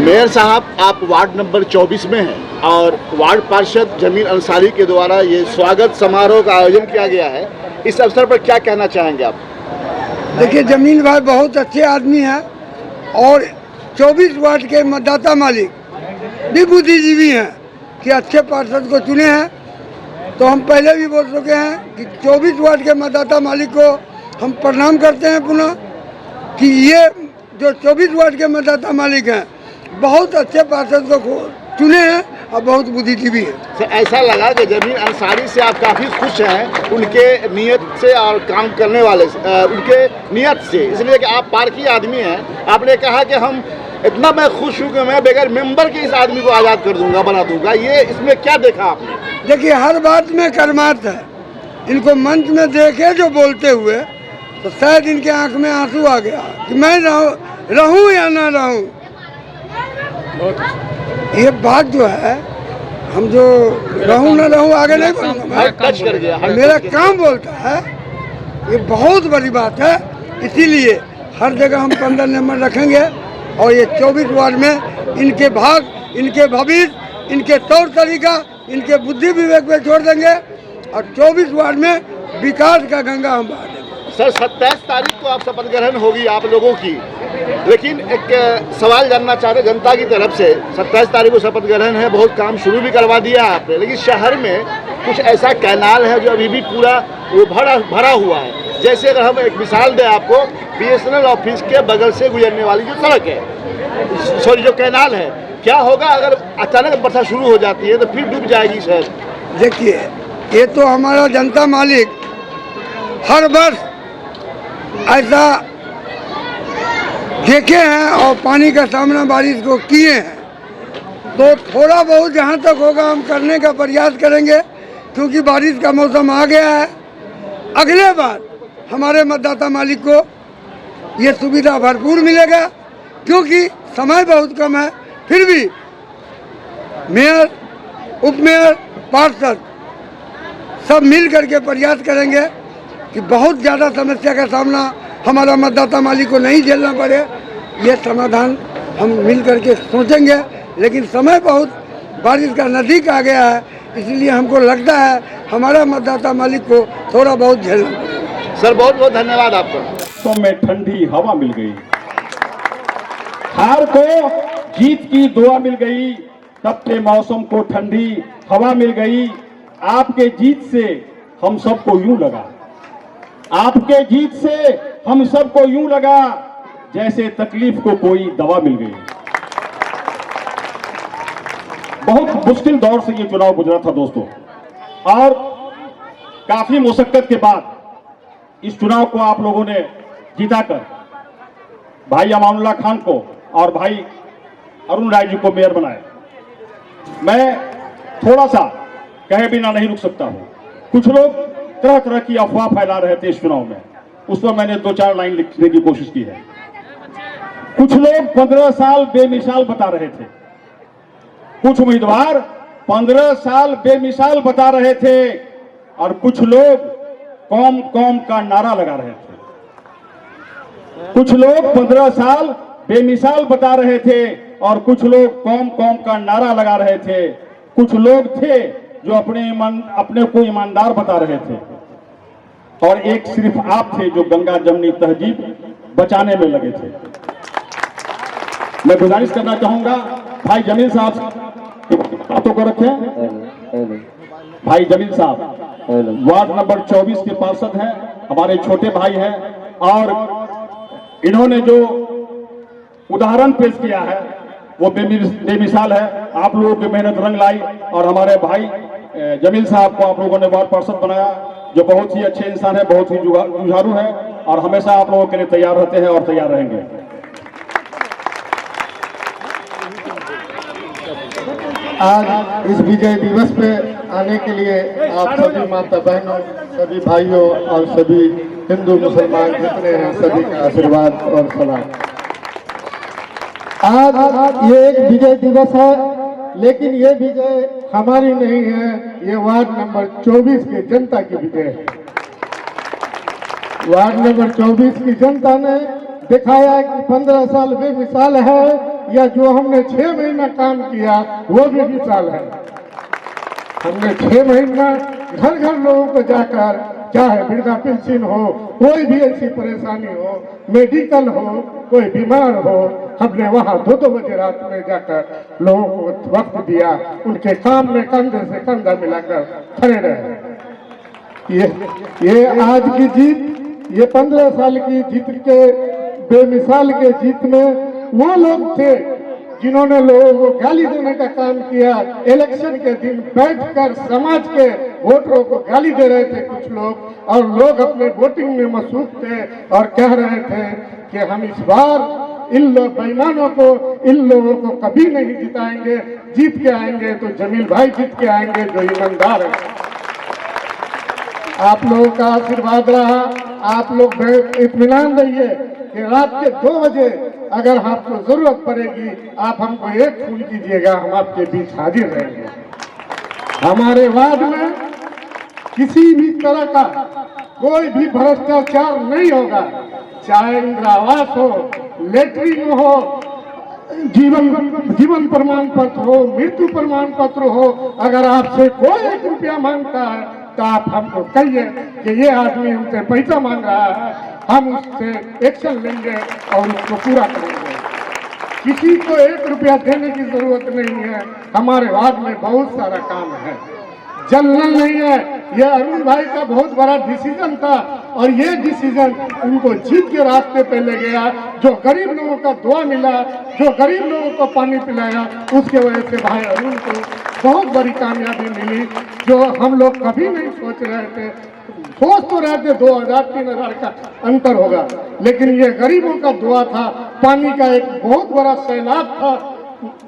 Mayor साहब, आप ward number 24 में हैं और वार्ड पार्षद जमील अंसारी के द्वारा ये स्वागत समारोह का आयोजन किया गया है। इस अवसर पर क्या कहना चाहेंगे आप? देखिए, जमील भाई बहुत अच्छे आदमी हैं और 24 वार्ड के मतदाता मालिक भी बुद्धिजीवी हैं कि अच्छे पार्षद को चुने हैं। तो हम पहले भी बोल चुके हैं कि 24 वार्ड के मतदाता मालिक को हम प्रणाम करते हैं पुनः कि ये जो 24 वार्ड के मतदाता मालिक हैं बहुत अच्छे पार्षद को चुने हैं और बहुत बुद्धिजीवी है। ऐसा लगा कि जमील अंसारी से आप काफ़ी खुश हैं, उनके नियत से और काम करने वाले से, उनके नियत से, इसलिए कि आप पार्टी आदमी हैं। आपने कहा कि हम इतना मैं खुश हूँ कि मैं बगैर मेंबर के इस आदमी को आज़ाद कर दूंगा, बना दूंगा। ये इसमें क्या देखा आपने? देखिए, हर बात में कर्मार्थ है। इनको मंच में देखे जो बोलते हुए तो शायद इनके आंख में आंसू आ गया कि मैं रहूं या ना रहूं। ये बात जो है, हम जो रहूं ना रहूं आगे नहीं बोलूँगा, मेरा काम बोलता है। ये बहुत बड़ी बात है, इसीलिए हर जगह हम 15 नंबर रखेंगे और ये 24 वार्ड में इनके भाग, इनके भविष्य, इनके तौर तरीका, इनके बुद्धि विवेक पे छोड़ देंगे और 24 वार्ड में विकास का गंगा हम बहा देंगे। सर, 27 तारीख को आप शपथ ग्रहण होगी आप लोगों की, लेकिन एक सवाल जानना चाहते जनता की तरफ से। 27 तारीख को शपथ ग्रहण है, बहुत काम शुरू भी करवा दिया है आपने, लेकिन शहर में कुछ ऐसा कैनाल है जो अभी भी पूरा वो भरा हुआ है। जैसे अगर हम एक मिसाल दें आपको, BSNL ऑफिस के बगल से गुजरने वाली जो सड़क है, सॉरी जो कैनाल है, क्या होगा अगर अचानक वर्षा शुरू हो जाती है तो फिर डूब जाएगी शहर? देखिए, ये तो हमारा जनता मालिक हर वर्ष ऐसा देखे हैं और पानी का सामना बारिश को किए हैं। तो थोड़ा बहुत जहाँ तक होगा हम करने का प्रयास करेंगे, क्योंकि बारिश का मौसम आ गया है। अगले बार हमारे मतदाता मालिक को ये सुविधा भरपूर मिलेगा, क्योंकि समय बहुत कम है। फिर भी मेयर, उपमेयर, पार्षद सब मिल करके प्रयास करेंगे कि बहुत ज़्यादा समस्या का सामना हमारा मतदाता मालिक को नहीं झेलना पड़े। ये समाधान हम मिल करके सोचेंगे, लेकिन समय बहुत बारिश का नज़दीक आ गया है, इसलिए हमको लगता है हमारा मतदाता मालिक को थोड़ा बहुत झेलना पड़ेगा। सर, बहुत बहुत धन्यवाद आपका। तो में ठंडी हवा मिल गई, हार को जीत की दुआ मिल गई, तपते मौसम को ठंडी हवा मिल गई। आपके जीत से हम सबको यूं लगा, आपके जीत से हम सबको यूं लगा जैसे तकलीफ को कोई दवा मिल गई। बहुत मुश्किल दौर से ये चुनाव गुजरा था दोस्तों, और काफी मुशक्कत के बाद इस चुनाव को आप लोगों ने जीताकर भाई अमानुल्लाह खान को और भाई अरुण राय जी को मेयर बनाया। मैं थोड़ा सा कहे बिना नहीं रुक सकता हूं। कुछ लोग तरह तरह की अफवाह फैला रहे थे इस चुनाव में, उस पर मैंने 2-4 लाइन लिखने की कोशिश की है। कुछ लोग 15 साल बेमिसाल बता रहे थे, कुछ उम्मीदवार 15 साल बेमिसाल बता रहे थे, और कुछ लोग कौम कौम का नारा लगा रहे थे। कुछ लोग 15 साल बेमिसाल बता रहे थे और कुछ लोग कौम कौम का नारा लगा रहे थे। कुछ लोग थे जो अपने को ईमानदार बता रहे थे, और एक सिर्फ आप थे जो गंगा जमनी तहजीब बचाने में लगे थे। मैं गुजारिश करना चाहूंगा भाई जमील साहब बातों को रखें। भाई जमील साहब वार्ड नंबर 24 के पार्षद हैं, हमारे छोटे भाई हैं, और इन्होंने जो उदाहरण पेश किया है वो बेमिसाल है। आप लोगों की मेहनत रंग लाई, और हमारे भाई जमील साहब को आप लोगों ने वार्ड पार्षद बनाया, जो बहुत ही अच्छे इंसान है, बहुत ही जुझारू है, और हमेशा आप लोगों के लिए तैयार रहते हैं और तैयार रहेंगे। आज इस विजय दिवस पे आने के लिए आप सभी माता बहनों, सभी भाइयों और सभी हिंदू मुसलमान जितने हैं सभी का आशीर्वाद और सलाम। आज ये एक विजय दिवस है, लेकिन ये विजय हमारी नहीं है, ये वार्ड नंबर 24 की जनता की विजय है। वार्ड नंबर 24 की जनता ने दिखाया कि 15 साल बेमिसाल है, या जो हमने 6 महीना काम किया वो भी मिसाल है। हमने 6 महीना घर घर लोगों को जाकर, चाहे वृद्धा पेंशन हो, कोई भी ऐसी परेशानी हो, मेडिकल हो, कोई बीमार हो, हमने वहाँ 2-2 बजे रात में जाकर लोगों को वक्त दिया, उनके काम में कंधे से कंधा मिलाकर खड़े रहे। ये आज की जीत, ये 15 साल की जीत के बेमिसाल के जीत में वो लोग थे जिन्होंने लोगों को गाली देने का काम किया। इलेक्शन के दिन बैठकर समाज के वोटरों को गाली दे रहे थे कुछ लोग, और लोग अपने वोटिंग में मसरूफ थे और कह रहे थे कि हम इस बार इन लोग बेईमानों को, इन लोगों को कभी नहीं जिताएंगे, जीत के आएंगे तो जमील भाई जीत के आएंगे जो ईमानदार है। आप लोगों का आशीर्वाद रहा, आप लोग इत्मीनान रहिए कि रात के 2 बजे अगर आपको जरूरत पड़ेगी आप हमको एक फोन कीजिएगा, हम आपके बीच हाजिर रहेंगे। हमारे वार्ड में किसी भी तरह का कोई भी भ्रष्टाचार नहीं होगा, चाहे इंदिरा आवास हो, लेटरिन हो, जीवन प्रमाण पत्र हो, मृत्यु प्रमाण पत्र हो। अगर आपसे कोई 1 रुपया मांगता है तो आप हमको कहिए कि ये आदमी हमसे पैसा मांग रहा है, हम उससे एक्शन लेंगे और उसको पूरा करेंगे। किसी को 1 रुपया देने की जरूरत नहीं है। हमारे वार्ड में बहुत सारा काम है, जल नल नहीं है। ये अरुण भाई का बहुत बड़ा डिसीजन था और ये डिसीजन उनको जीत के रास्ते पे ले गया। जो गरीब लोगों का दुआ मिला, जो गरीब लोगों को पानी पिलाया, उसके वजह से भाई अरुण को बहुत बड़ी कामयाबी मिली, जो हम लोग कभी नहीं सोच रहे थे। सोच तो रहे थे 2000-3000 का अंतर होगा, लेकिन ये गरीबों का दुआ था। पानी का एक बहुत बड़ा सैलाब था,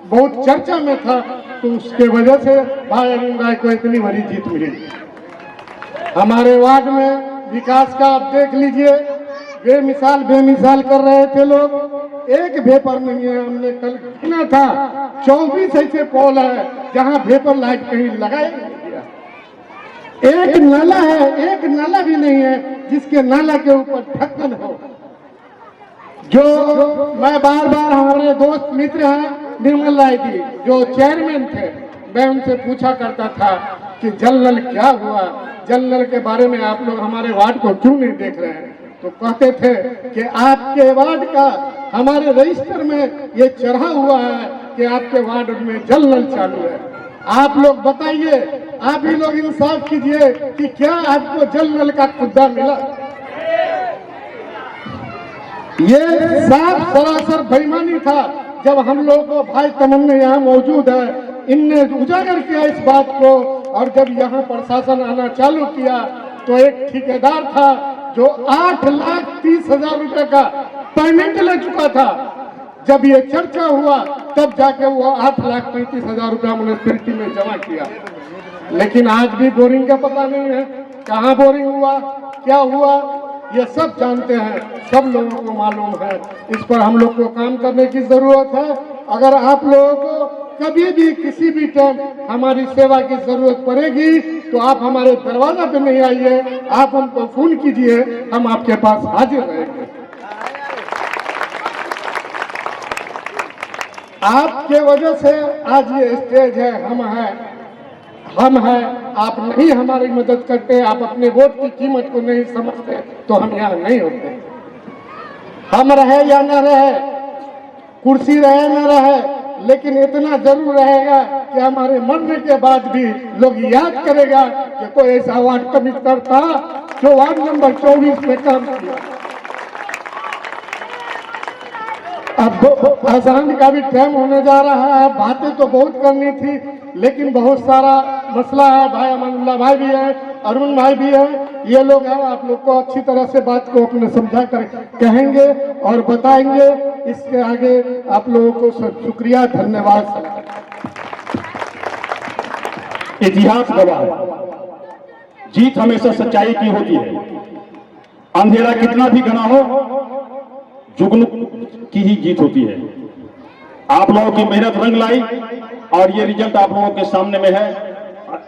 बहुत चर्चा में था, तो उसके वजह से भाई अरुण राय को इतनी बड़ी जीत मिली। हमारे वार्ड में विकास का आप देख लीजिए, बेमिसाल कर रहे थे लोग। एक भेपर नहीं है, हमने कल गिना था 24 ऐसे पोल है जहां भेपर लाइट कहीं लगाई नहीं गया। एक नाला है, एक नाला भी नहीं है जिसके नाला के ऊपर ढक्कन हो। जो मैं बार बार, हमारे दोस्त मित्र हैं निर्मल राय जी जो चेयरमैन थे, मैं उनसे पूछा करता था कि जल नल क्या हुआ, जल नल के बारे में आप लोग हमारे वार्ड को क्यों नहीं देख रहे हैं। तो कहते थे कि आपके वार्ड का हमारे रजिस्टर में ये चढ़ा हुआ है कि आपके वार्ड में जल नल चालू है। आप लोग बताइए, आप ही लोग इंसाफ कीजिए कि क्या आपको जल नल का खुदा मिला। ये साफ सरासर बेईमानी था। जब हम लोग को भाई तमन्ना यहाँ मौजूद है, इनने उजागर किया इस बात को, और जब यहाँ प्रशासन आना चालू किया तो एक ठेकेदार था जो 8,30,000 रुपए का पेमेंट ले चुका था। जब ये चर्चा हुआ तब जाके वो 8,35,000 रुपया म्युनिसिपैलिटी में जमा किया। लेकिन आज भी बोरिंग का पता नहीं है, कहाँ बोरिंग हुआ, क्या हुआ, ये सब जानते हैं, सब लोगों को मालूम है। इस पर हम लोग को काम करने की जरूरत है। अगर आप लोगों को कभी भी किसी भी टाइम हमारी सेवा की जरूरत पड़ेगी तो आप हमारे दरवाजा पे नहीं आइए, आप हमको फोन कीजिए, हम आपके पास हाजिर रहेंगे। आपके वजह से आज ये स्टेज है, हम हैं। आप नहीं हमारी मदद करते, आप अपने वोट की कीमत को नहीं समझते तो हम यहाँ नहीं होते। हम रहे या न रहे, कुर्सी रहे न रहे, लेकिन इतना जरूर रहेगा कि हमारे मरने के बाद भी लोग याद करेगा कि कोई ऐसा वार्ड कमिश्नर था जो वार्ड नंबर 24 में काम किया। अब आसान का भी टाइम होने जा रहा है, बातें तो बहुत करनी थी, लेकिन बहुत सारा मसला है। भाई अमानुल्लाह भाई भी है, अरुण भाई भी है, ये लोग हैं। आप लोग को अच्छी तरह से बात को अपने समझा कर कहेंगे और बताएंगे। इसके आगे आप लोगों को शुक्रिया, धन्यवाद। इतिहास गवाह, जीत हमेशा सच्चाई की होती है। अंधेरा कितना भी घना हो, जुगनू की ही जीत होती है। आप लोगों की मेहनत रंग लाई और ये रिजल्ट आप लोगों के सामने में है।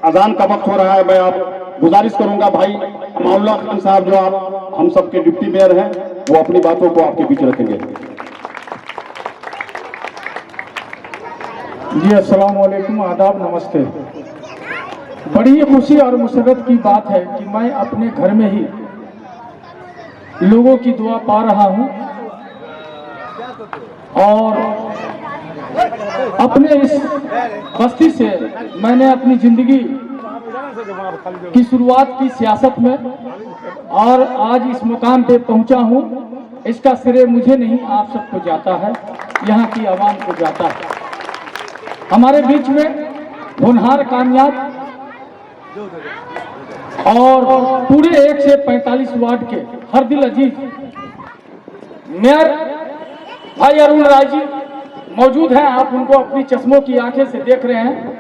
अजान का वक्त हो रहा है, मैं आप गुजारिश करूंगा भाई अमानुल्लाह खान साहब जो आप हम सबके डिप्टी मेयर हैं, वो अपनी बातों को आपके बीच रखेंगे। जी अस्सलाम वालेकुम, आदाब, नमस्ते। बड़ी ही खुशी और मुसरत की बात है कि मैं अपने घर में ही लोगों की दुआ पा रहा हूं और अपने इस बस्ती से मैंने अपनी जिंदगी की शुरुआत की सियासत में और आज इस मुकाम पे पहुंचा हूं। इसका श्रेय मुझे नहीं, आप सबको जाता है, यहाँ की आवाम को जाता है। हमारे बीच में होनहार, कामयाब और पूरे 1 से 45 वार्ड के हर दिल अजीज मेयर भाई अरुण राय जी मौजूद हैं। आप उनको अपनी चश्मों की आंखें से देख रहे हैं।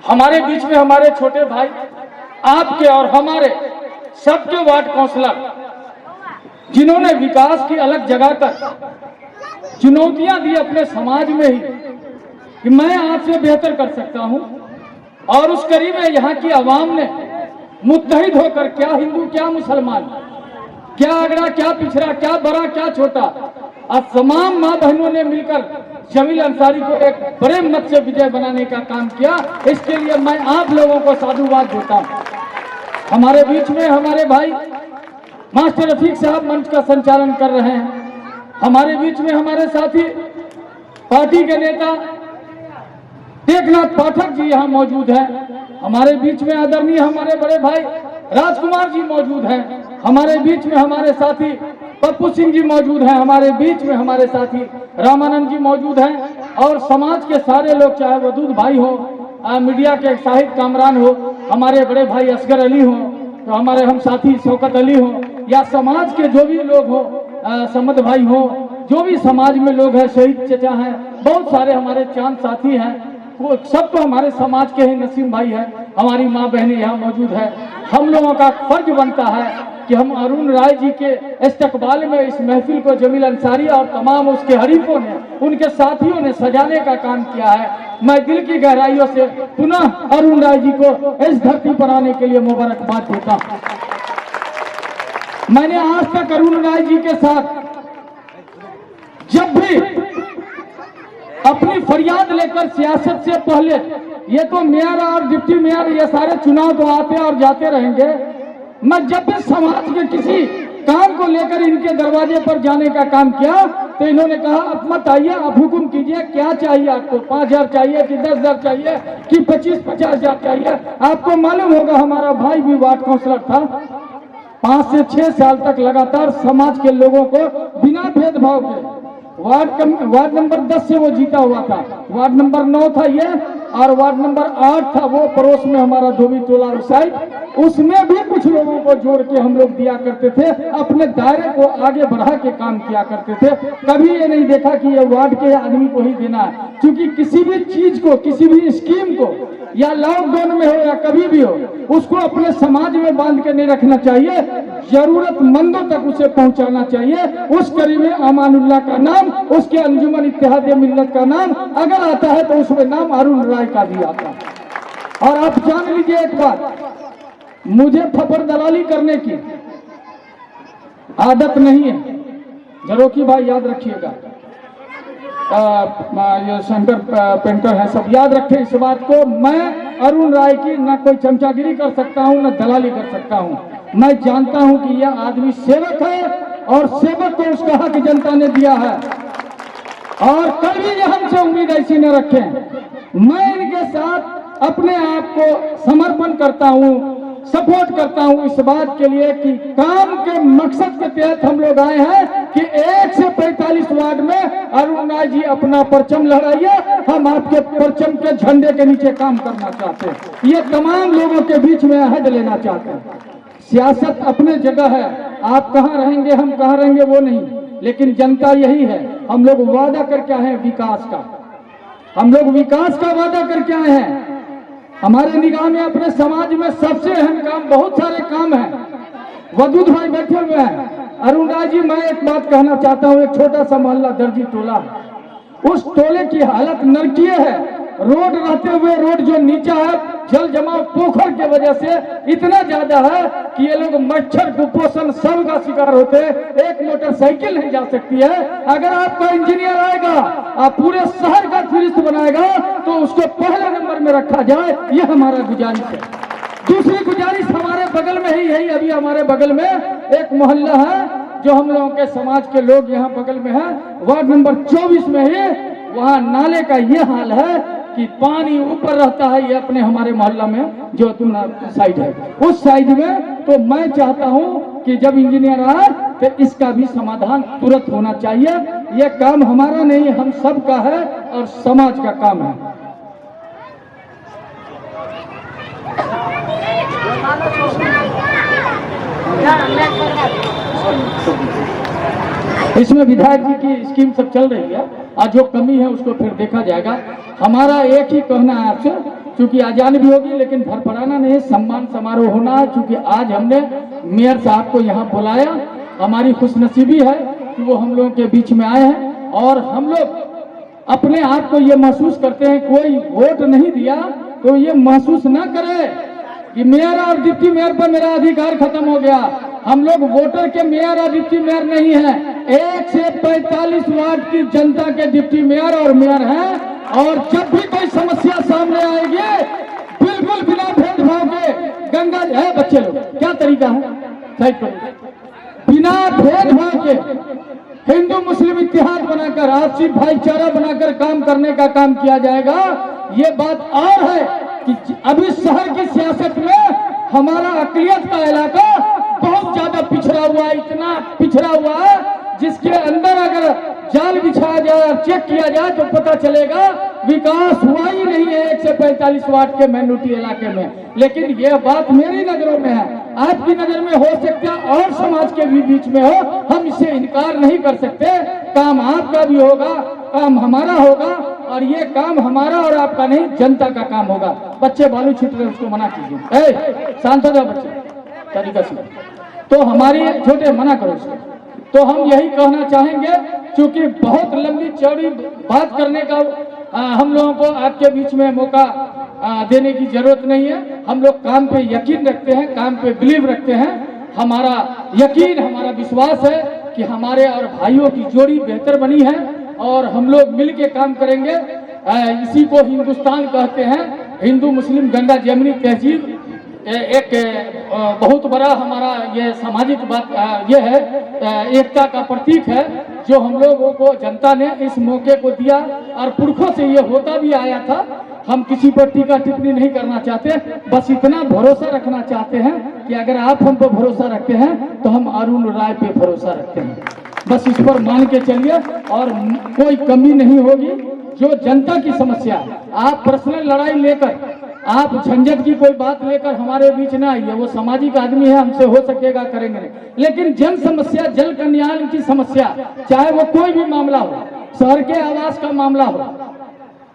हमारे बीच में हमारे छोटे भाई, आपके और हमारे सबके वार्ड काउंसलर, जिन्होंने विकास की अलग जगह कर चुनौतियां दी अपने समाज में ही कि मैं आपसे बेहतर कर सकता हूं, और उस कड़ी में यहाँ की आवाम ने मुत्तहिद होकर, क्या हिंदू क्या मुसलमान, क्या अगड़ा क्या पिछड़ा, क्या बड़ा क्या छोटा, अब तमाम माँ बहनों ने मिलकर जमील अंसारी को एक बड़े मत से विजय बनाने का काम किया। इसके लिए मैं आप लोगों को साधुवाद देता हूं। हमारे बीच में हमारे भाई मास्टर रफीक साहब मंच का संचालन कर रहे हैं। हमारे बीच में हमारे साथी पार्टी के नेता टेकनाथ पाठक जी यहाँ मौजूद हैं। हमारे बीच में आदरणीय हमारे बड़े भाई राजकुमार जी मौजूद हैं। हमारे बीच में हमारे साथी पप्पू सिंह जी मौजूद हैं। हमारे बीच में हमारे साथी रामानंद जी मौजूद हैं। और समाज के सारे लोग, चाहे वो दूध भाई हो, मीडिया के साहिब कामरान हो, हमारे बड़े भाई असगर अली हो, तो हमारे हम साथी शौकत अली हो, या समाज के जो भी लोग हो, समद भाई हो, जो भी समाज में लोग हैं, शहीद चचा हैं, बहुत सारे हमारे चांद साथी हैं, वो सब तो हमारे समाज के ही नसीम भाई हैं। हमारी माँ बहनें यहाँ मौजूद है। हम लोगों का फर्ज बनता है कि हम अरुण राय जी के इस्तकबाल में इस महफिल को जमील अंसारी और तमाम उसके हरीफों ने, उनके साथियों ने सजाने का काम किया है। मैं दिल की गहराइयों से पुनः अरुण राय जी को इस धरती पर आने के लिए मुबारकबाद देता हूँ। मैंने आज तक अरुण राय जी के साथ जब भी अपनी फरियाद लेकर, सियासत से पहले, ये तो मेयर और डिप्टी मेयर ये सारे चुनाव तो आते और जाते रहेंगे, मैं जब भी समाज के किसी काम को लेकर इनके दरवाजे पर जाने का काम किया तो इन्होंने कहा आप मत आइए, आप हुक्म कीजिए, क्या चाहिए आपको, 5,000 चाहिए कि 10,000 चाहिए कि 25-50,000 चाहिए। आपको मालूम होगा हमारा भाई भी वार्ड काउंसलर था, 5 से 6 साल तक लगातार समाज के लोगों को बिना भेदभाव के वार्ड नंबर 10 से वो जीता हुआ था। वार्ड नंबर 9 था ये, और वार्ड नंबर 8 था वो पड़ोस में हमारा धोबी टोला उस साइड, उसमें भी कुछ लोगों को जोड़ के हम लोग दिया करते थे, अपने दायरे को आगे बढ़ा के काम किया करते थे। कभी ये नहीं देखा कि ये वार्ड के आदमी को ही देना है, क्योंकि किसी भी चीज को, किसी भी स्कीम को, या लॉकडाउन में हो या कभी भी हो, उसको अपने समाज में बांध के नहीं रखना चाहिए, जरूरतमंदों तक उसे पहुंचाना चाहिए। उस कड़ी में अमानुल्लाह का नाम, उसके अंजुमन इत्तेहाद मिल्लत का नाम अगर आता है तो उसमें नाम अरुण राय का भी आता है। और आप जान लीजिए एक बात, मुझे फफर दलाली करने की आदत नहीं है, जरोकी भाई याद रखिएगा, ये शंकर पेंटर है, सब याद रखें इस बात को। मैं अरुण राय की ना कोई चमचागिरी कर सकता हूं, ना दलाली कर सकता हूं। मैं जानता हूं कि यह आदमी सेवक है, और सेवक को उसका हक जनता ने दिया है, और कभी भी हमसे उम्मीद ऐसी न रखें। मैं इनके साथ अपने आप को समर्पण करता हूं, सपोर्ट करता हूं इस बात के लिए कि काम के मकसद के तहत हम लोग आए हैं कि 1 से 45 वार्ड में अरुण राय जी अपना परचम लहराइए, हम आपके परचम के झंडे के नीचे काम करना चाहते हैं। ये तमाम लोगों के बीच में अहद लेना चाहते हैं। सियासत अपने जगह है, आप कहाँ रहेंगे हम कहाँ रहेंगे वो नहीं, लेकिन जनता यही है। हम लोग वादा करके आए हैं विकास का, हम लोग विकास का वादा करके आए हैं। हमारे निगाह में अपने समाज में सबसे अहम काम, बहुत सारे काम हैं, वदूद भाई बैठे हुए हैं। अरुण राय जी, मैं एक बात कहना चाहता हूँ, एक छोटा सा मोहल्ला दर्जी टोला है, उस टोले की हालत नरकीय है। रोड रहते हुए रोड जो नीचा है, जल जमाव पोखर के वजह से इतना ज्यादा है कि ये लोग मच्छर कुपोषण सब का शिकार होते हैं। एक मोटरसाइकिल नहीं जा सकती है। अगर आपका इंजीनियर आएगा, आप पूरे शहर का फिरिस्त बनाएगा। जाएगा तो उसको पहले नंबर में रखा जाए, यह हमारा गुजारिश है। दूसरी गुजारिश हमारे बगल में ही यही, अभी हमारे बगल में एक मोहल्ला है जो हम लोगों के समाज के लोग यहाँ बगल में है, वार्ड नंबर 24 में ही, वहाँ नाले का ये हाल है कि पानी ऊपर रहता है। ये अपने हमारे मोहल्ला में जो तुम साइड है, उस साइड में, तो मैं चाहता हूँ कि जब इंजीनियर आए तो इसका भी समाधान तुरंत होना चाहिए। ये काम हमारा नहीं, हम सब का है और समाज का काम है। इसमें विधायक जी की स्कीम सब चल रही है और जो कमी है उसको फिर देखा जाएगा। हमारा एक ही कहना है आपसे, क्योंकि आजान भी होगी लेकिन भरभराना नहीं, सम्मान समारोह होना है। क्योंकि आज हमने मेयर साहब को यहाँ बुलाया, हमारी खुशनसीबी है कि वो हम लोगों के बीच में आए हैं और हम लोग अपने आप को ये महसूस करते हैं, कोई वोट नहीं दिया तो ये महसूस ना करे कि मेयर और डिप्टी मेयर पर मेरा अधिकार खत्म हो गया। हम लोग वोटर के मेयर और डिप्टी मेयर नहीं है, 1 से 45 वार्ड की जनता के डिप्टी मेयर और मेयर हैं। और जब भी कोई समस्या सामने आएगी, बिल्कुल बिना भेदभाव के, गंगा है बच्चे लोग, क्या तरीका है, साइड पर, बिना भेदभाव के हिंदू मुस्लिम इत्तेहाद बनाकर, आपसी भाईचारा बनाकर काम करने का काम किया जाएगा। ये बात और है कि अभी शहर की सियासत में हमारा अकलियत का इलाका बहुत ज्यादा पिछड़ा हुआ है, इतना पिछड़ा हुआ है जिसके अंदर अगर जाल बिछाया जाए और चेक किया जाए तो पता चलेगा विकास हुआ ही नहीं है 1 से 45 वार्ड के माइनॉरिटी इलाके में। लेकिन यह बात मेरी नजरों में है, आपकी नजर में हो सकता है और समाज के भी बीच में हो, हम इसे इनकार नहीं कर सकते। काम आपका भी होगा, काम हमारा होगा, और ये काम हमारा और आपका नहीं, जनता का काम होगा। बच्चे बालू छीट रहे उसको मना कीजिए, शांत हो जाओ बच्चे, तरीका से, तो हमारी छोटे मना करो इसको। तो हम यही कहना चाहेंगे, क्योंकि बहुत लंबी चौड़ी बात करने का हम लोगों को आपके बीच में मौका देने की जरूरत नहीं है। हम लोग काम पे यकीन रखते हैं, काम पे बिलीव रखते हैं। हमारा यकीन, हमारा विश्वास है कि हमारे और भाइयों की जोड़ी बेहतर बनी है और हम लोग मिल के काम करेंगे। इसी को हिंदुस्तान कहते हैं, हिंदू मुस्लिम गंगा जमनी तहजीब एक बहुत बड़ा हमारा ये सामाजिक बात ये है, एकता का प्रतीक है जो हम लोगों को जनता ने इस मौके को दिया और पुरखों से ये होता भी आया था। हम किसी पर टीका टिप्पणी नहीं करना चाहते, बस इतना भरोसा रखना चाहते हैं कि अगर आप हम पर भरोसा रखते हैं तो हम अरुण राय पे भरोसा रखते हैं। बस इस पर मान के चलिए और कोई कमी नहीं होगी। जो जनता की समस्या, आप पर्सनल लड़ाई लेकर, आप झंझट की कोई बात लेकर हमारे बीच ना आइए। वो सामाजिक आदमी है, हमसे हो सकेगा करेंगे नहीं, लेकिन जन समस्या, जल कल्याण की समस्या, चाहे वो कोई भी मामला हो, शहर के आवास का मामला हो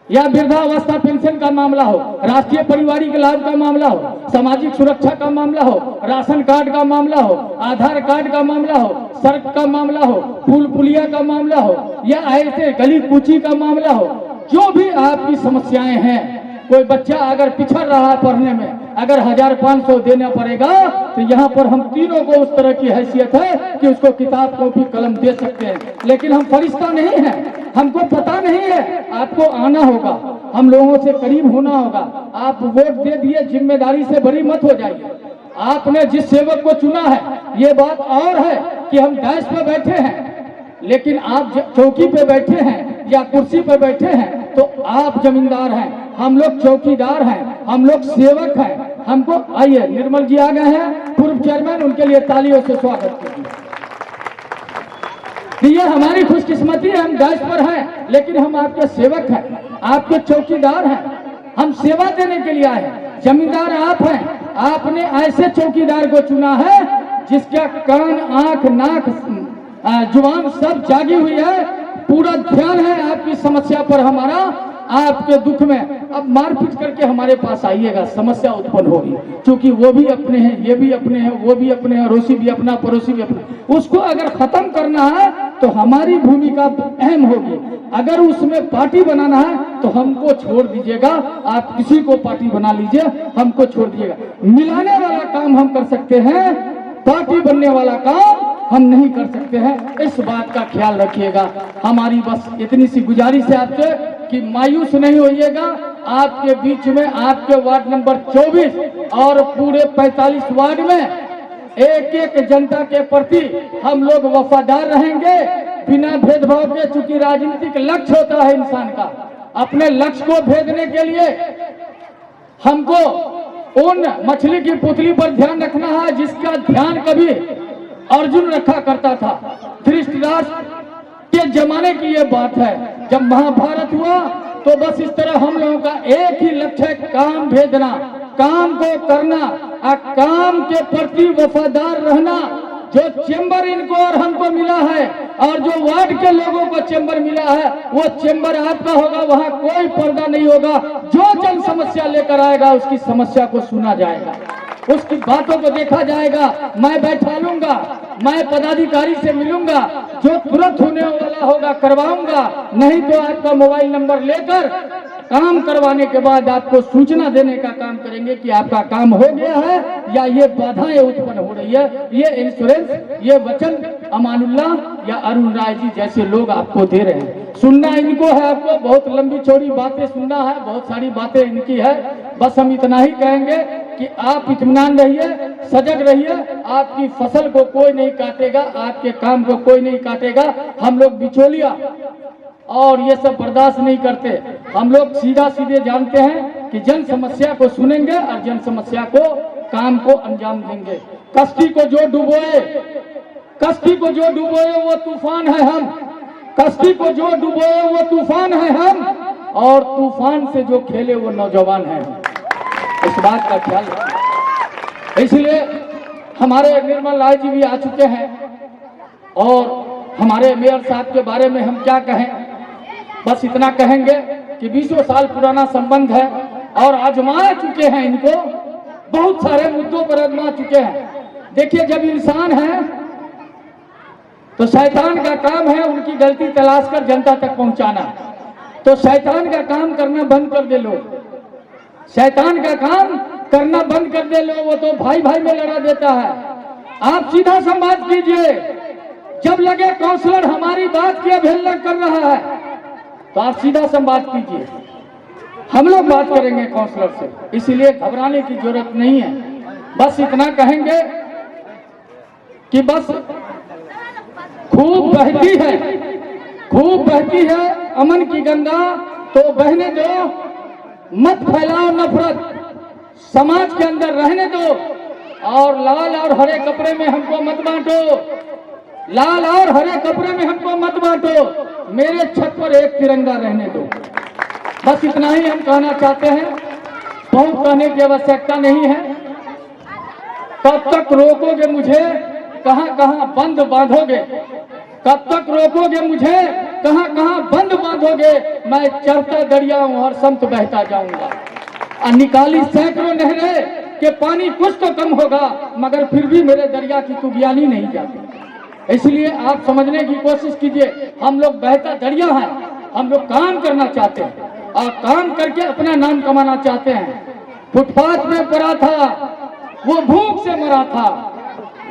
या वृद्धावस्था पेंशन का मामला हो, राष्ट्रीय पारिवारिक लाभ का मामला हो, सामाजिक सुरक्षा का मामला हो, राशन कार्ड का मामला हो, आधार कार्ड का मामला हो, सड़क का मामला हो, पुल पुलिया का मामला हो, या ऐसे गली कूची का मामला हो, जो भी आपकी समस्याएं हैं, कोई बच्चा अगर पिछड़ रहा है पढ़ने में, अगर 1500 देना पड़ेगा तो यहाँ पर हम तीनों को उस तरह की हैसियत है कि उसको किताब कॉपी कलम दे सकते हैं। लेकिन हम फरिश्ता नहीं है, हमको पता नहीं है, आपको आना होगा, हम लोगों से करीब होना होगा। आप वोट दे दिए, जिम्मेदारी से बरी मत हो जाइए। आपने जिस सेवक को चुना है, ये बात और है कि हम डैश पे बैठे हैं, लेकिन आप चौकी पे बैठे हैं या कुर्सी पे बैठे हैं तो आप जमींदार हैं, हम लोग चौकीदार हैं, हम लोग सेवक हैं। हमको, आइए निर्मल जी आ गए हैं, पूर्व चेयरमैन, उनके लिए तालियों से स्वागत कीजिए। ये हमारी खुशकिस्मती है, हम डैश पर हैं, लेकिन हम आपके सेवक हैं, आपके चौकीदार हैं, हम सेवा देने के लिए आए हैं। जमींदार आप हैं, आपने ऐसे चौकीदार को चुना है जिसका कान, आंख, नाक, जुबान सब जागी हुई है, पूरा ध्यान है आपकी समस्या पर हमारा, आपके दुख में। अब मारपीट करके हमारे पास आइएगा, समस्या उत्पन्न होगी, क्योंकि वो भी अपने हैं, ये भी अपने हैं, वो भी अपने हैं, अड़ोसी भी अपना, पड़ोसी भी अपना। उसको अगर खत्म करना है तो हमारी भूमिका अहम होगी। अगर उसमें पार्टी बनाना है तो हमको छोड़ दीजिएगा, आप किसी को पार्टी बना लीजिए, हमको छोड़ दीजिएगा। मिलाने वाला काम हम कर सकते हैं, पार्टी बनने वाला काम हम नहीं कर सकते हैं, इस बात का ख्याल रखिएगा। हमारी बस इतनी सी गुजारिश है आपसे कि मायूस नहीं होइएगा। आपके बीच में आपके वार्ड नंबर 24 और पूरे 45 वार्ड में एक एक जनता के प्रति हम लोग वफादार रहेंगे बिना भेदभाव के। चूंकि राजनीतिक लक्ष्य होता है इंसान का, अपने लक्ष्य को भेदने के लिए हमको उन मछली की पुतली पर ध्यान रखना है जिसका ध्यान कभी अर्जुन रखा करता था। धृतराष्ट्र के जमाने की ये बात है, जब महाभारत हुआ तो बस इस तरह हम लोगों का एक ही लक्ष्य है, काम भेदना, काम को करना और काम के प्रति वफादार रहना। जो चेंबर इनको और हमको मिला है और जो वार्ड के लोगों को चेंबर मिला है वो चेंबर आपका होगा, वहाँ कोई पर्दा नहीं होगा। जो जन समस्या लेकर आएगा उसकी समस्या को सुना जाएगा, उसकी बातों को देखा जाएगा। मैं बैठा लूंगा, मैं पदाधिकारी से मिलूंगा, जो तुरंत होने वाला होगा करवाऊंगा, नहीं तो आपका मोबाइल नंबर लेकर काम करवाने के बाद आपको सूचना देने का काम करेंगे कि आपका काम हो गया है या ये बाधाएं उत्पन्न हो रही है। ये इंश्योरेंस, ये वचन अमानुल्लाह या अरुण राय जी जैसे लोग आपको दे रहे हैं। सुनना इनको है, आपको बहुत लंबी चौड़ी बातें सुनना है, बहुत सारी बातें इनकी है। बस हम इतना ही कहेंगे कि आप इत्मीनान रहिए, सजग रहिए। आपकी फसल को कोई नहीं काटेगा, आपके काम को कोई नहीं काटेगा। हम लोग बिचौलिया और ये सब बर्दाश्त नहीं करते। हम लोग सीधा सीधे जानते हैं कि जन समस्या को सुनेंगे और जन समस्या को काम को अंजाम देंगे। कश्ती को जो डुबोए, कश्ती को जो डुबोए वो तूफान है हम, कश्ती को जो डुबोए वो तूफान है हम, और तूफान से जो खेले वो नौजवान है। इस बात का ख्याल रखें। इसलिए हमारे निर्मल राय जी भी आ चुके हैं और हमारे मेयर साहब के बारे में हम क्या कहें, बस इतना कहेंगे कि 20 साल पुराना संबंध है और आजमा चुके हैं इनको, बहुत सारे मुद्दों पर आजमा चुके हैं। देखिए, जब इंसान है तो शैतान का काम है उनकी गलती तलाश कर जनता तक पहुंचाना। तो शैतान का काम करना बंद कर दे लोग, शैतान का काम करना बंद कर दे लोग। वो तो भाई भाई में लड़ा देता है। आप सीधा संवाद कीजिए। जब लगे काउंसलर हमारी बात की अवहेलना कर रहा है तो आप सीधा संवाद कीजिए, हम लोग बात करेंगे काउंसलर से। इसीलिए घबराने की जरूरत नहीं है। बस इतना कहेंगे कि बस खूब बहती है, खूब बहती है अमन की गंगा, तो बहने दो, मत फैलाओ नफरत, समाज के अंदर रहने दो। और लाल और हरे कपड़े में हमको मत बांटो, लाल और हरे कपड़े में हमको मत बांटो। मेरे छत पर एक तिरंगा रहने दो। बस इतना ही हम कहना चाहते हैं, बहुत कहने की आवश्यकता नहीं है। कब तक रोकोगे मुझे, कहां कहां बंद बांधोगे, कब तक रोकोगे मुझे, कहां कहां बंद बांधोगे। मैं चढ़ता दरिया हूं और संत बहता जाऊंगा। निकाली सैकड़ों नहरें के पानी कुछ तो कम होगा, मगर फिर भी मेरे दरिया की तुगयानी नहीं जाती। इसलिए आप समझने की कोशिश कीजिए, हम लोग बहता दरिया हैं, हम लोग काम करना चाहते हैं और काम करके अपना नाम कमाना चाहते हैं। फुटपाथ में पड़ा था वो भूख से मरा था,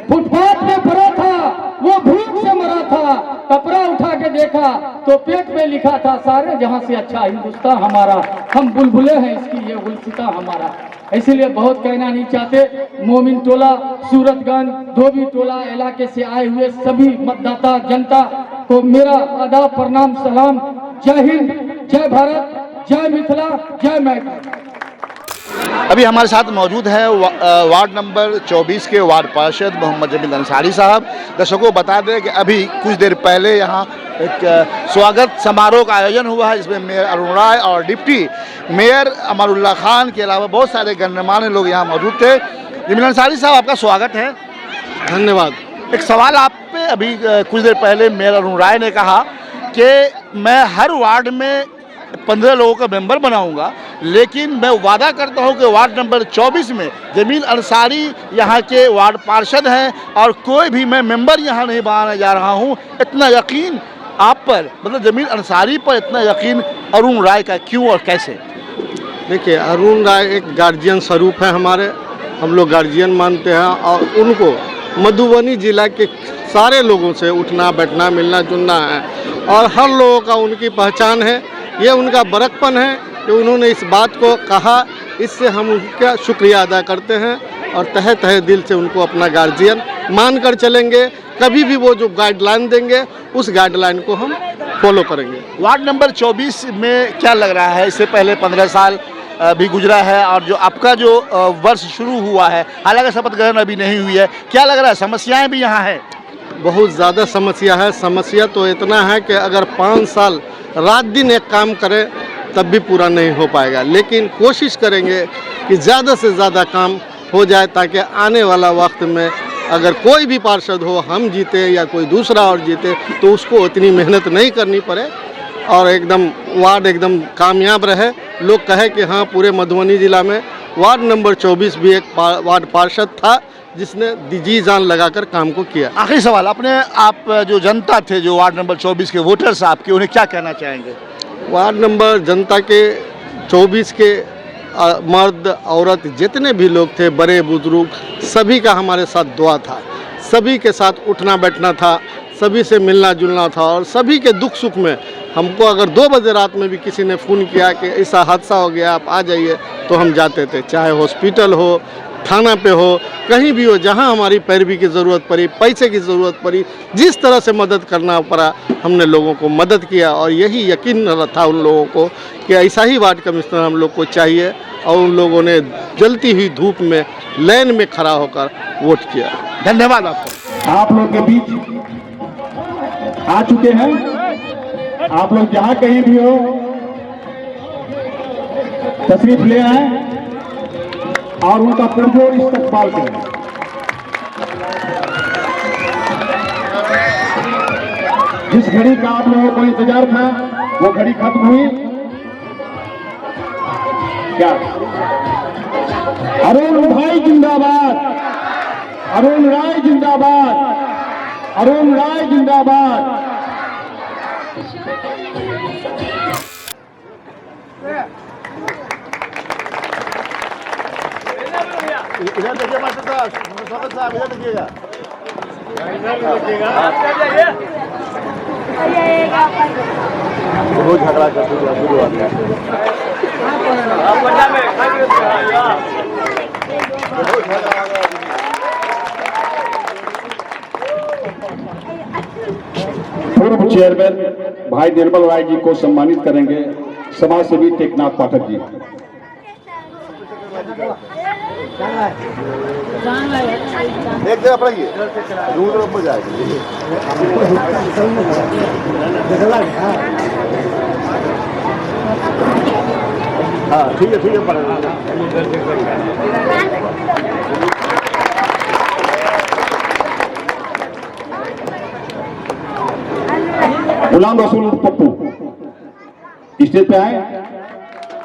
फुटपाथ में पड़ा था वो भूख से मरा था। कपड़ा उठा के देखा तो पेट में लिखा था, सारे जहां से अच्छा हिंदुस्तान हमारा, हम बुलबुले हैं इसकी ये गुलसिता हमारा। इसीलिए बहुत कहना नहीं चाहते। मोमिन टोला, सूरतगंज, धोबी टोला इलाके से आए हुए सभी मतदाता जनता को मेरा आदाब, प्रणाम, सलाम। जय हिंद, जय भारत, जय मिथिला, जय मैथिली। अभी हमारे साथ मौजूद है वार्ड नंबर 24 के वार्ड पार्षद मोहम्मद जमील अंसारी साहब। दर्शकों बता दें कि अभी कुछ देर पहले यहाँ एक स्वागत समारोह का आयोजन हुआ है, जिसमें मेयर अरुण राय और डिप्टी मेयर अमानुल्लाह खान के अलावा बहुत सारे गणमान्य लोग यहाँ मौजूद थे। जमील अंसारी साहब, आपका स्वागत है। धन्यवाद। एक सवाल आप पे, अभी कुछ देर पहले मेयर अरुण राय ने कहा कि मैं हर वार्ड में 15 लोगों का मेंबर बनाऊंगा, लेकिन मैं वादा करता हूं कि वार्ड नंबर 24 में जमील अंसारी यहाँ के वार्ड पार्षद हैं और कोई भी मैं मेंबर यहाँ नहीं बनाने जा रहा हूं। इतना यकीन आप पर, मतलब जमील अंसारी पर इतना यकीन अरुण राय का क्यों और कैसे? देखिए, अरुण राय एक गार्जियन स्वरूप है हमारे, हम लोग गार्जियन मानते हैं और उनको मधुबनी जिला के सारे लोगों से उठना बैठना मिलना जुलना है और हर लोगों का उनकी पहचान है। ये उनका बड़कपन है कि उन्होंने इस बात को कहा, इससे हम उनका शुक्रिया अदा करते हैं और तहे तहे दिल से उनको अपना गार्जियन मानकर चलेंगे। कभी भी वो जो गाइडलाइन देंगे उस गाइडलाइन को हम फॉलो करेंगे। वार्ड नंबर 24 में क्या लग रहा है, इससे पहले 15 साल भी गुजरा है और जो आपका जो वर्ष शुरू हुआ है, हालांकि शपथ ग्रहण अभी नहीं हुई है, क्या लग रहा है, समस्याएं भी यहाँ है? बहुत ज़्यादा समस्या है। समस्या तो इतना है कि अगर 5 साल रात दिन एक काम करें तब भी पूरा नहीं हो पाएगा, लेकिन कोशिश करेंगे कि ज़्यादा से ज़्यादा काम हो जाए ताकि आने वाला वक्त में अगर कोई भी पार्षद हो, हम जीते या कोई दूसरा और जीते, तो उसको इतनी मेहनत नहीं करनी पड़े और एकदम वार्ड एकदम कामयाब रहे। लोग कहे कि हाँ, पूरे मधुबनी ज़िला में वार्ड नंबर 24 भी एक वार्ड पार्षद था जिसने जी जान लगाकर काम को किया। आखिरी सवाल, अपने आप जो जनता थे, जो वार्ड नंबर 24 के वोटर्स आपके, उन्हें क्या कहना चाहेंगे? वार्ड नंबर जनता के 24 के मर्द औरत जितने भी लोग थे, बड़े बुजुर्ग, सभी का हमारे साथ दुआ था, सभी के साथ उठना बैठना था, सभी से मिलना जुलना था और सभी के दुख सुख में हमको अगर 2 बजे रात में भी किसी ने फ़ोन किया कि ऐसा हादसा हो गया आप आ जाइए, तो हम जाते थे, चाहे हॉस्पिटल हो, थाना पे हो, कहीं भी हो, जहां हमारी पैरवी की ज़रूरत पड़ी, पैसे की ज़रूरत पड़ी, जिस तरह से मदद करना पड़ा हमने लोगों को मदद किया और यही यकीन था उन लोगों को कि ऐसा ही वार्ड कमिश्नर हम लोग को चाहिए और उन लोगों ने जलती हुई धूप में लाइन में खड़ा होकर वोट किया। धन्यवाद आपको। आप लोग के बीच आ चुके हैं। आप लोग जहां कहीं भी हो तशरीफ ले आए और उनका पुरजोर इस्तकबाल करें। जिस घड़ी का आप लोगों को इंतजार था वो घड़ी खत्म हुई। क्या अरुण भाई जिंदाबाद, अरुण राय जिंदाबाद, अरुण राय जिंदाबाद। इधर देखिए मास्टर साहब, इधर देखिएगा। बहुत झगड़ा करते हुए शुरुआत है। पूर्व चेयरमैन भाई निर्मल राय जी को सम्मानित करेंगे समाज सेवी टेकनाथ पाठक जी। एक जगह पड़ेगी, दूर तरफ में जाएगी। हाँ ठीक है पड़ेगा। गुलाम रसूल पप्पू स्टेज पे आए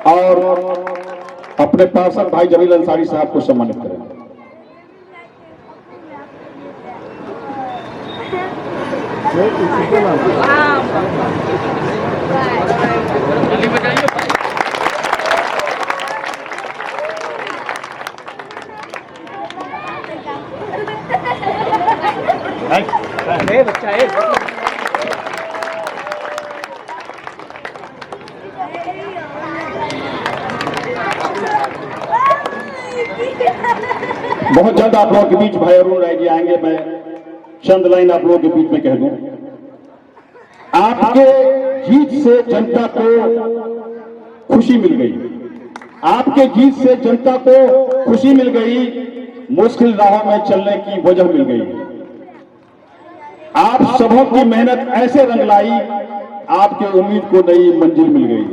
और अपने पार्षद भाई जमील अंसारी साहब को सम्मानित करें। बहुत जल्द आप लोगों के बीच भाई अरुण राय जी आएंगे। मैं चंद लाइन आप लोगों के बीच में कह दूं। आपके जीत से जनता को खुशी मिल गई, आपके जीत से जनता को खुशी मिल गई, मुश्किल राहों में चलने की वजह मिल गई। आप सबों की मेहनत ऐसे रंग लाई, आपके उम्मीद को नई मंजिल मिल गई।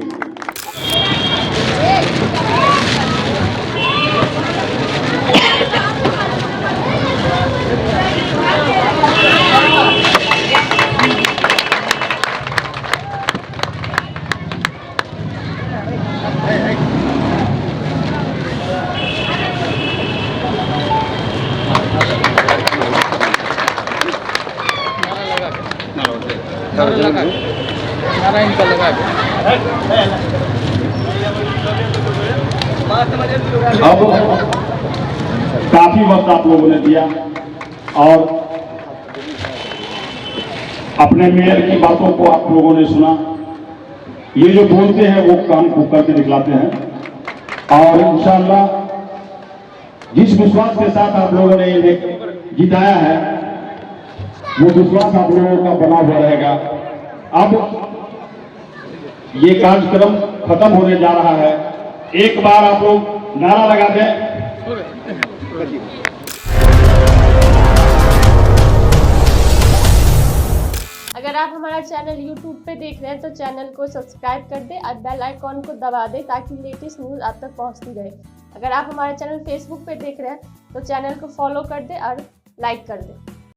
अब काफी वक्त आप लोगों ने दिया और अपने मेयर की बातों को आप लोगों ने सुना। ये जो बोलते हैं वो काम को करके दिखलाते हैं। और इंशाअल्लाह जिस विश्वास के साथ आप लोगों ने इन्हें जिताया है वो विश्वास आप लोगों का बना हुआ रहेगा। अब ये कार्यक्रम खत्म होने जा रहा है, एक बार आप लोग नारा लगा दें। अगर आप हमारा चैनल YouTube पे देख रहे हैं तो चैनल को सब्सक्राइब कर दें और बेल आइकॉन को दबा दें ताकि लेटेस्ट न्यूज़ आप तक पहुंचती रहे। अगर आप हमारा चैनल Facebook पे देख रहे हैं तो चैनल को फॉलो कर दें और लाइक कर दें।